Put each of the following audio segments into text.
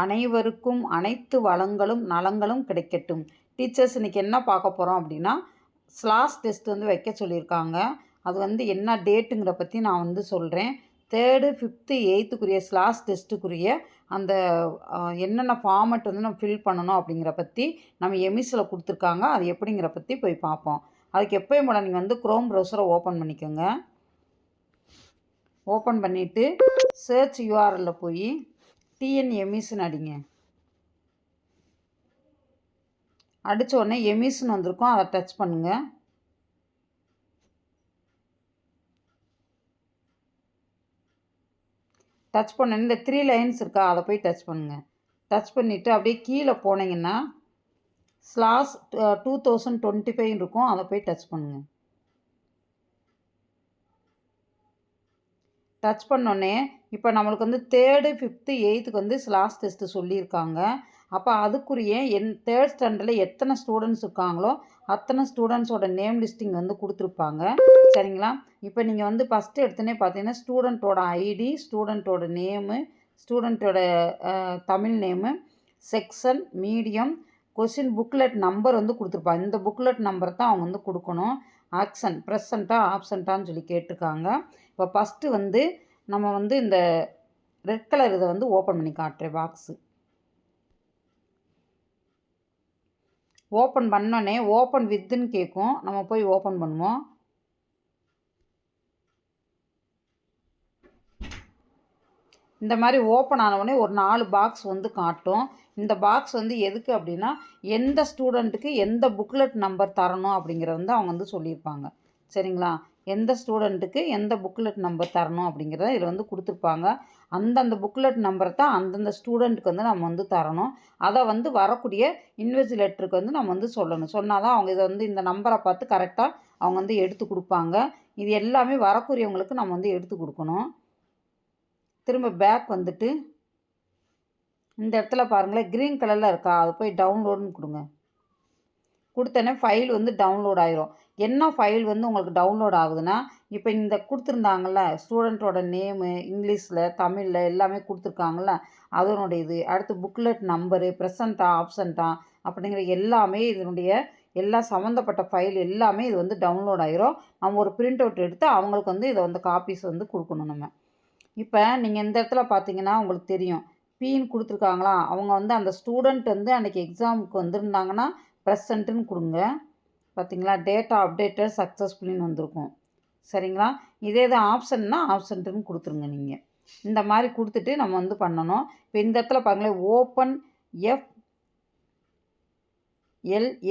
அனைவருக்கும் அனைத்து வளங்களும் நலங்களும் கிடைக்கட்டும். டீச்சர்ஸ் இன்றைக்கி என்ன பார்க்க போகிறோம் அப்படின்னா, ஸ்லாஸ் டெஸ்ட் வந்து வைக்க சொல்லியிருக்காங்க. அது வந்து என்ன டேட்டுங்கிற பற்றி நான் வந்து சொல்கிறேன். 3rd, 5th, 8th ஸ்லாஸ் டெஸ்ட்டுக்குரிய அந்த என்னென்ன ஃபார்மெட் வந்து நம்ம ஃபில் பண்ணணும் அப்படிங்கிற பற்றி நம்ம எமிஸில் கொடுத்துருக்காங்க. அது எப்படிங்கிற பற்றி போய் பார்ப்போம். அதுக்கு எப்போயும் போல நீங்கள் வந்து குரோம் ப்ரௌசரை ஓப்பன் பண்ணிக்கோங்க. ஓப்பன் பண்ணிவிட்டு சர்ச் யூஆர்எல்லில் போய் டிஎன் எமிஸ்ன்னு அடிங்க. அடித்த உடனே எமிஸ்ன்னு வந்திருக்கும், அதை டச் பண்ணுங்கள். டச் பண்ண இந்த 3 லைன்ஸ் இருக்கா, அதை போய் டச் பண்ணுங்கள். டச் பண்ணிவிட்டு அப்படியே கீழே போனீங்கன்னா ஸ்லாஸ் 2025 இருக்கும், அதை போய் டச் பண்ணுங்கள். டச் பண்ணோடனே இப்போ நம்மளுக்கு வந்து 3rd, 5th, 8th வந்து ஸ்லாஸ் டெஸ்ட்டு சொல்லியிருக்காங்க. அப்போ அதுக்குரிய 3rd ஸ்டாண்டர்டில் எத்தனை ஸ்டூடெண்ட்ஸ் இருக்காங்களோ அத்தனை ஸ்டூடெண்ட்ஸோட நேம் லிஸ்டிங் வந்து கொடுத்துருப்பாங்க. சரிங்களா? இப்போ நீங்கள் வந்து ஃபஸ்ட்டு எடுத்தோன்னே பார்த்தீங்கன்னா ஸ்டூடெண்ட்டோட ஐடி, ஸ்டூடெண்ட்டோட நேமு, ஸ்டூடெண்ட்டோட Tamil name, section, medium, question booklet number வந்து கொடுத்துருப்பாங்க. இந்த புக்லெட் நம்பர் தான் அவங்க வந்து கொடுக்கணும். ஆக்ஷன் ப்ரெசண்ட்டாக ஆப்சண்ட்டான்னு சொல்லி கேட்டிருக்காங்க. இப்போ ஃபஸ்ட்டு வந்து நம்ம வந்து இந்த ரெட் கலர் இதை வந்து ஓப்பன் பண்ணி காட்டுறேன். பாக்ஸு ஓப்பன் பண்ணோன்னே ஓப்பன் வித்துன்னு கேட்கும். நம்ம போய் ஓப்பன் பண்ணுவோம். இந்த மாதிரி ஓப்பன் ஆனவுடனே ஒரு 4 பாக்ஸ் வந்து காட்டும். இந்த பாக்ஸ் வந்து எதுக்கு அப்படின்னா, எந்த ஸ்டூடெண்ட்டுக்கு எந்த புக்லெட் நம்பர் தரணும் அப்படிங்கிறத வந்து அவங்க வந்து சொல்லியிருப்பாங்க. சரிங்களா? எந்த ஸ்டூடெண்ட்டுக்கு எந்த புக்லெட் நம்பர் தரணும் அப்படிங்கிறத இதில் வந்து கொடுத்துருப்பாங்க. அந்தந்த புக்லெட் நம்பரை தான் அந்தந்த ஸ்டூடெண்ட்டுக்கு வந்து நம்ம வந்து தரணும். அதை வந்து வரக்கூடிய இன்விஜிலேட்டருக்கு வந்து நம்ம வந்து சொல்லணும். சொன்னால் தான் அவங்க இதை வந்து இந்த நம்பரை பார்த்து கரெக்டாக அவங்க வந்து எடுத்து கொடுப்பாங்க. இது எல்லாமே வரக்கூடியவங்களுக்கு நம்ம வந்து எடுத்து கொடுக்கணும். திரும்ப பேக் வந்துட்டு இந்த இடத்துல பாருங்களேன், க்ரீன் கலரில் இருக்கா, அதை போய் டவுன்லோடுன்னு கொடுங்க. கொடுத்தோன்னே ஃபைல் வந்து டவுன்லோட் ஆயிரும். என்ன ஃபைல் வந்து உங்களுக்கு டவுன்லோட் ஆகுதுன்னா, இப்போ இந்த கொடுத்துருந்தாங்கள்ல ஸ்டூடெண்ட்டோட நேமு, இங்கிலீஷில், தமிழில் எல்லாமே கொடுத்துருக்காங்கள்ல, அதனுடைய இது. அடுத்து புக்லெட் நம்பரு, ப்ரெசண்ட்டா ஆப்சண்ட்டா அப்படிங்கிற எல்லாமே இதனுடைய எல்லா சம்மந்தப்பட்ட ஃபைல் எல்லாமே இது வந்து டவுன்லோட் ஆயிரும். நம்ம ஒரு பிரிண்ட் அவுட் எடுத்து அவங்களுக்கு வந்து இதை வந்து காப்பீஸ் வந்து கொடுக்கணும் நம்ம. இப்போ நீங்கள் இந்த இடத்துல பார்த்தீங்கன்னா உங்களுக்கு தெரியும், பின்னு கொடுத்துருக்காங்களா, அவங்க வந்து அந்த ஸ்டூடெண்ட் வந்து அன்றைக்கி எக்ஸாமுக்கு வந்திருந்தாங்கன்னா ப்ரெசண்ட்டுன்னு கொடுங்க. பார்த்தீங்களா, டேட்டா அப்டேட்டட் சக்ஸஸ்ஃபுல்லின்னு வந்திருக்கும். சரிங்களா? இதே இது ஆப்ஷன்னா ஆப்ஷன்ட்டுன்னு கொடுத்துருங்க நீங்கள். இந்த மாதிரி கொடுத்துட்டு நம்ம வந்து பண்ணணும். இப்போ இந்த இடத்துல பாருங்களேன், ஓப்பன்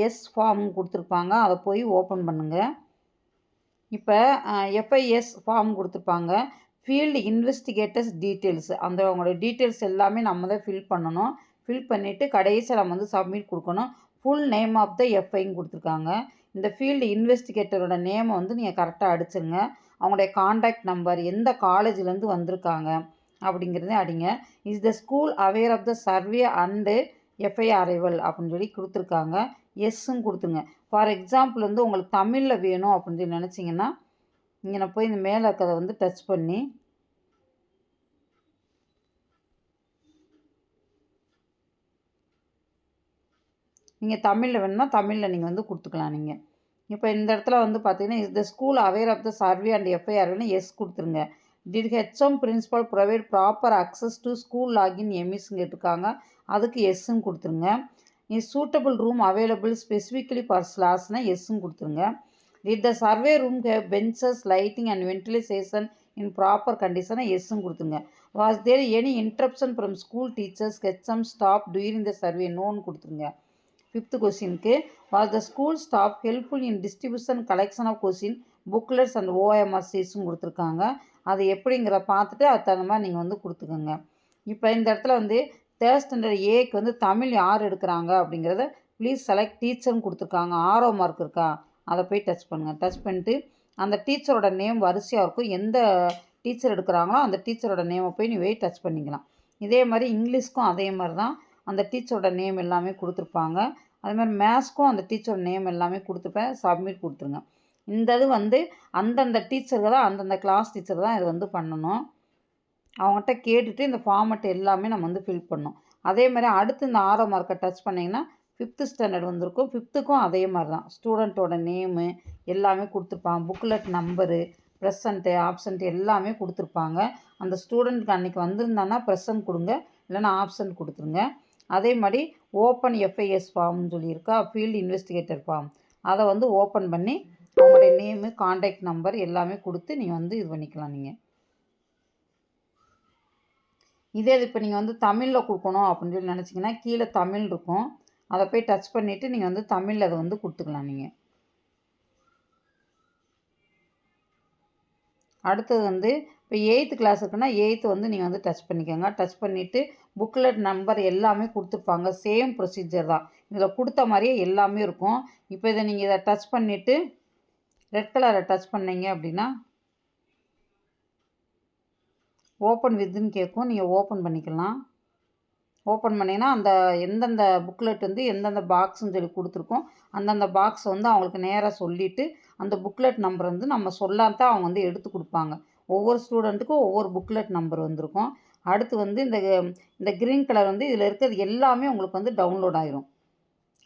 FLS ஃபார்ம் கொடுத்துருப்பாங்க, அதை போய் ஓப்பன் பண்ணுங்கள். இப்போ FIS ஃபார்ம் கொடுத்துருப்பாங்க, ஃபீல்டு இன்வெஸ்டிகேட்டர்ஸ் டீட்டெயில்ஸ். அந்த அவங்களோட டீட்டெயில்ஸ் எல்லாமே நம்ம தான் ஃபில் பண்ணணும். ஃபில் பண்ணிவிட்டு கடைசியில் நம்ம வந்து சப்மிட் கொடுக்கணும். ஃபுல் நேம் ஆஃப் த எஃப்ஐன்னு கொடுத்துருக்காங்க. இந்த ஃபீல்டு இன்வெஸ்டிகேட்டரோட நேமை வந்து நீங்கள் கரெக்டாக அடிச்சுருங்க. அவங்களுடைய காண்டாக்ட் நம்பர், எந்த காலேஜ்லேருந்து வந்திருக்காங்க அப்படிங்கிறதே அடிங்க. Is the school aware of the survey and F I arrival அப்படின்னு சொல்லி கொடுத்துருக்காங்க. எஸ்ஸும் கொடுத்துங்க. ஃபார் எக்ஸாம்பிள் வந்து உங்களுக்கு தமிழில் வேணும் அப்படின்னு சொல்லி நினச்சிங்கன்னா, இங்கே நான் போய் இந்த மேலே இருக்கிறத வந்து டச் பண்ணி நீங்கள் தமிழில் வேணும்னா தமிழில் நீங்கள் வந்து கொடுத்துக்கலாம். நீங்கள் இப்போ இந்த இடத்துல வந்து பார்த்தீங்கன்னா, is the school aware of the survey and எஃப்ஐஆர்னு எஸ் கொடுத்துருங்க. Did HM principal provide proper access to school login எம்இஸ்ன்னு கேட்டிருக்காங்க, அதுக்கு எஸ்ன்னு கொடுத்துருங்க. Is suitable room available specifically for ஸ்லாஸ்னா எஸ்ன்னு கொடுத்துருங்க. Did the survey room have benches lighting and ventilation in proper கண்டிஷனாக எஸ்ன்னு கொடுத்துருங்க. Was there any interruption from school teachers HM staff during the survey நோன்னு கொடுத்துருங்க. 5th கொஸ்டினுக்கு, was the school staff helpful in distribution collection of question booklets and OMR சீட்ஸும் கொடுத்துருக்காங்க. அது எப்படிங்கிற பார்த்துட்டு அது தகுந்த மாதிரி நீங்கள் வந்து கொடுத்துக்கோங்க. இப்போ இந்த இடத்துல வந்து 3rd ஸ்டாண்டர்ட் ஏக்கு வந்து தமிழ் யார் எடுக்கிறாங்க அப்படிங்கிறத ப்ளீஸ் செலக்ட் டீச்சர்னு கொடுத்துருக்காங்க. ஆரோ மார்க் இருக்கா, அதை போய் டச் பண்ணுங்கள். டச் பண்ணிட்டு அந்த டீச்சரோட நேம் வரிசையாக இருக்கும், எந்த டீச்சர் எடுக்கிறாங்களோ அந்த டீச்சரோட நேமை போய் நீ போய் டச் பண்ணிக்கலாம். இதே மாதிரி இங்கிலீஷ்க்கும் அதே மாதிரி தான் அந்த டீச்சரோட நேம் எல்லாமே கொடுத்துருப்பாங்க. அதுமாதிரி மேத்ஸ்க்கும் அந்த டீச்சரோட நேம் எல்லாமே கொடுத்துருப்பேன். சப்மிட் கொடுத்துருங்க. இந்த இது வந்து அந்தந்த டீச்சருக்கு தான், அந்தந்த கிளாஸ் டீச்சர் தான் இது வந்து பண்ணணும். அவங்ககிட்ட கேட்டுட்டு இந்த ஃபார்மெட் எல்லாமே நம்ம வந்து ஃபில் பண்ணணும். அதே மாதிரி அடுத்து இந்த ஆரோ மார்க்கை டச் பண்ணிங்கன்னா 5th ஸ்டாண்டர்ட் வந்திருக்கும். 5த்துக்கும் அதே மாதிரி தான் ஸ்டூடெண்ட்டோட நேமு எல்லாமே கொடுத்துருப்பாங்க. புக்லெட் நம்பரு, ப்ரெசண்ட்டு, ஆப்சண்ட் எல்லாமே கொடுத்துருப்பாங்க. அந்த ஸ்டூடெண்ட்க்கு அன்றைக்கி வந்திருந்தான்னா ப்ரெசன்ட் கொடுங்க, இல்லைன்னா ஆப்சண்ட் கொடுத்துருங்க. அதே மாதிரி ஓப்பன் எஃப்ஐஎஸ் ஃபார்ம்னு சொல்லியிருக்கா, ஃபீல்டு இன்வெஸ்டிகேட்டர் ஃபார்ம். அதை வந்து ஓப்பன் பண்ணி அவங்களுடைய நேமு, கான்டாக்ட் நம்பர் எல்லாமே கொடுத்து நீங்கள் வந்து இது பண்ணிக்கலாம். நீங்கள் இதே இது இப்போ நீங்கள் வந்து தமிழில் கொடுக்கணும் அப்படின்னு சொல்லி நினச்சிங்கன்னா கீழே தமிழ் இருக்கும், அதை போய் டச் பண்ணிவிட்டு நீங்கள் வந்து தமிழில் அதை வந்து கொடுத்துக்கலாம். நீங்கள் அடுத்தது வந்து இப்போ 8th கிளாஸ் இருக்குன்னா 8th வந்து நீங்கள் வந்து டச் பண்ணிக்கோங்க. டச் பண்ணிவிட்டு புக்லெட் நம்பர் எல்லாமே கொடுத்துருப்பாங்க. சேம் ப்ரொசீஜர் தான், இதில் கொடுத்த மாதிரியே எல்லாமே இருக்கும். இப்போ இதை நீங்கள் இதை டச் பண்ணிவிட்டு ரெட் கலரை டச் பண்ணீங்க அப்படின்னா ஓப்பன் வித்துன்னு கேட்கும், நீங்கள் ஓப்பன் பண்ணிக்கலாம். ஓப்பன் பண்ணிங்கன்னா அந்த எந்தெந்த புக்லெட் வந்து எந்தெந்த பாக்ஸ்ன்னு சொல்லி கொடுத்துருக்கோம் அந்தந்த பாக்ஸ் வந்து அவங்களுக்கு நேராக சொல்லிவிட்டு அந்த புக்லெட் நம்பர் வந்து நம்ம சொல்லாதான் அவங்க வந்து எடுத்து கொடுப்பாங்க. ஒவ்வொரு ஸ்டூடெண்ட்டுக்கும் ஒவ்வொரு புக்லெட் நம்பர் வந்திருக்கும். அடுத்து வந்து இந்த க்ரீன் கலர் வந்து இதில் இருக்கிறது எல்லாமே உங்களுக்கு வந்து டவுன்லோட் ஆயிரும்.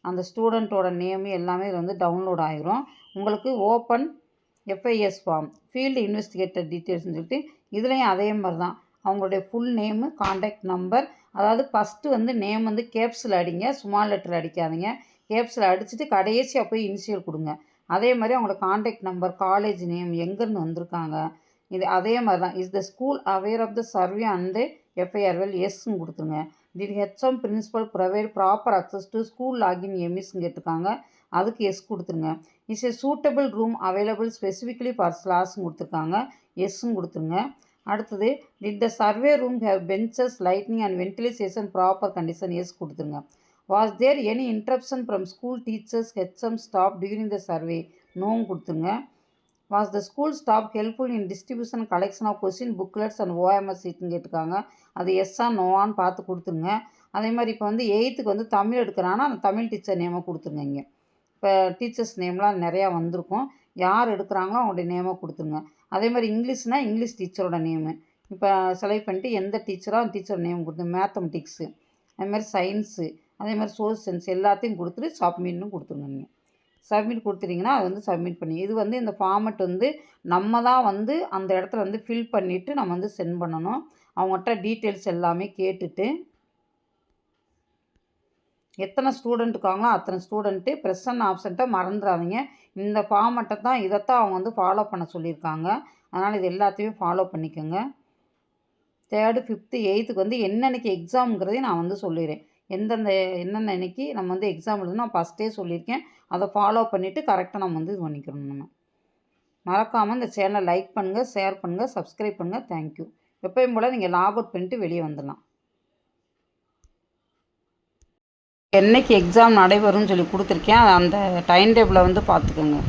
அந்த ஸ்டூடெண்ட்டோட நேமு எல்லாமே இதில் வந்து டவுன்லோட் ஆகிரும். உங்களுக்கு open FIS form, field investigator டீட்டெயில்ஸ்னு சொல்லிட்டு இதுலேயும் அதே மாதிரி தான் அவங்களுடைய ஃபுல் நேமு, கான்டாக்ட் நம்பர். அதாவது ஃபஸ்ட்டு வந்து நேம் வந்து கேப்ஸில் அடிங்க, ஸ்மால் லெட்டர் அடிக்காதீங்க. கேப்ஸில் அடிச்சுட்டு கடைசியாக போய் இனிஷியல் கொடுங்க. அதே மாதிரி அவங்களோட கான்டாக்ட் நம்பர், காலேஜ் நேம், எங்கேருந்து வந்திருக்காங்க, இது அதே மாதிரி தான். Is the school aware of the survey and FIR well எஸ்ன்னு கொடுத்துருங்க. Did HM principal provide proper access to school login எம்இஸ்ன்னு கேட்டிருக்காங்க, அதுக்கு எஸ் கொடுத்துருங்க. Is a suitable room available specifically for ஸ்லாஸ்ன்னு கொடுத்துருக்காங்க, எஸ்ன்னு கொடுத்துருங்க. அடுத்தது did the survey room have benches, lightning and ventilation proper condition, yes கொடுத்துருங்க. Was there any interruption from school teachers, HM staff during the survey, நோன்னு கொடுத்துருங்க. Was the school staff helpful in distribution collection of question booklets and OMS சீட்னு கேட்டிருக்காங்க, அது எஸ்ஸா நோவான்னு பார்த்து கொடுத்துருங்க. அதே மாதிரி இப்போ வந்து 8th வந்து தமிழ் எடுக்கிறான்னா அந்த தமிழ் டீச்சர் நேமை கொடுத்துருங்க. இங்கே இப்போ டீச்சர்ஸ் நேம்லாம் நிறையா வந்திருக்கும், யார் எடுக்கிறாங்களோ அவங்களுடைய நேமை கொடுத்துருங்க. அதே மாதிரி இங்கிலீஷ்னால் இங்கிலீஷ் டீச்சரோட நேமு இப்போ செலக்ட் பண்ணிட்டு எந்த டீச்சரோ அந்த டீச்சர் நேம் கொடுத்து, மேத்தமெட்டிக்ஸு, அதேமாதிரி சயின்ஸு, அதே மாதிரி சோஷியல் சயின்ஸ் எல்லாத்தையும் கொடுத்துட்டு சப்மிட்னு கொடுத்துருங்க. நீங்கள் சப்மிட் கொடுத்துட்டிங்கன்னா அது வந்து சப்மிட் பண்ணி இது வந்து இந்த ஃபார்மெட் வந்து நம்ம தான் வந்து அந்த இடத்துல வந்து ஃபில் பண்ணிவிட்டு நம்ம வந்து சென்ட் பண்ணணும். அவங்ககிட்ட டீட்டெயில்ஸ் எல்லாமே கேட்டுட்டு எத்தனை ஸ்டூடெண்ட் இருக்காங்களோ அத்தனை ஸ்டூடெண்ட்டு ப்ரெசன்ட் ஆப்சண்ட்டை மறந்துடாதீங்க. இந்த ஃபார்மெட்டை தான் இதைத்தான் அவங்க வந்து ஃபாலோ பண்ண சொல்லியிருக்காங்க. அதனால் இது எல்லாத்தையுமே ஃபாலோ பண்ணிக்கோங்க. 3rd, 5th, 8th வந்து என்னன்னைக்கு எக்ஸாம்ங்கிறதையும் நான் வந்து சொல்லிடுறேன். என்னென்ன அன்றைக்கி நம்ம வந்து எக்ஸாம் எழுதுன்னு நான் ஃபஸ்ட்டே சொல்லியிருக்கேன். அதை ஃபாலோ பண்ணிவிட்டு கரெக்டாக நம்ம வந்து இது பண்ணிக்கிறோம். நம்ம மறக்காமல் இந்த சேனலை லைக் பண்ணுங்கள், ஷேர் பண்ணுங்கள், சப்ஸ்கிரைப் பண்ணுங்கள். தேங்க்யூ. எப்பயும் போல் நீங்கள் லாக் அவுட் பண்ணிட்டு வெளியே வந்துடலாம். என்னைக்கு எக்ஸாம் நடைபெறும்னு சொல்லி கொடுத்துருக்கேன், அந்த டைம் டேபிளை வந்து பார்த்துக்கோங்க.